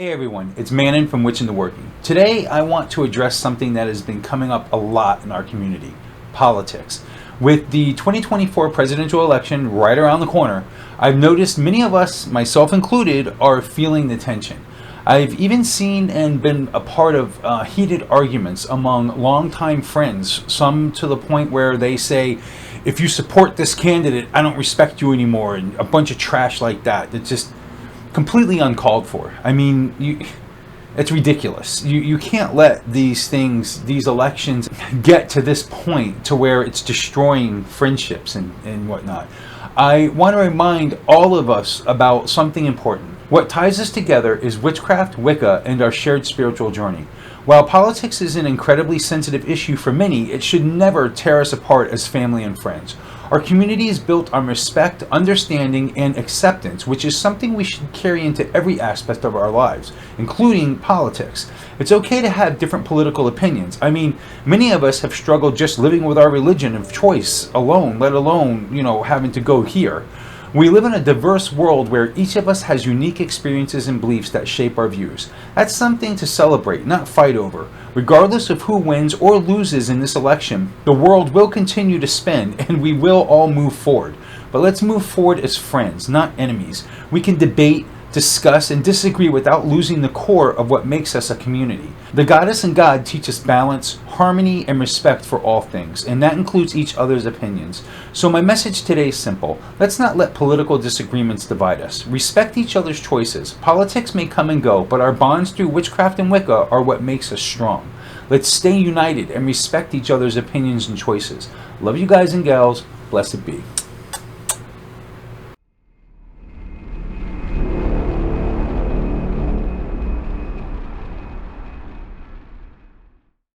Hey everyone, it's Manon from Witch in the Working. Today I want to address something that has been coming up a lot in our community, politics. With the 2024 presidential election right around the corner, I've noticed many of us, myself included, are feeling the tension. I've even seen and been a part of heated arguments among longtime friends, some to the point where they say, if you support this candidate, I don't respect you anymore, and a bunch of trash like that. It's just completely uncalled for. I mean, it's ridiculous. You can't let these things, these elections, get to this point to where it's destroying friendships and whatnot. I want to remind all of us about something important. What ties us together is witchcraft, Wicca, and our shared spiritual journey. While politics is an incredibly sensitive issue for many, it should never tear us apart as family and friends. Our community is built on respect, understanding, and acceptance, which is something we should carry into every aspect of our lives, including politics. It's okay to have different political opinions. I mean, many of us have struggled just living with our religion of choice alone, let alone, having to go here. We live in a diverse world where each of us has unique experiences and beliefs that shape our views. That's something to celebrate, not fight over. Regardless of who wins or loses in this election, the world will continue to spin and we will all move forward. But let's move forward as friends, not enemies. We can debate, discuss, and disagree without losing the core of what makes us a community. The Goddess and God teach us balance, harmony, and respect for all things, and that includes each other's opinions. So my message today is simple. Let's not let political disagreements divide us. Respect each other's choices. Politics may come and go, but our bonds through witchcraft and Wicca are what makes us strong. Let's stay united and respect each other's opinions and choices. Love you guys and gals. Blessed be.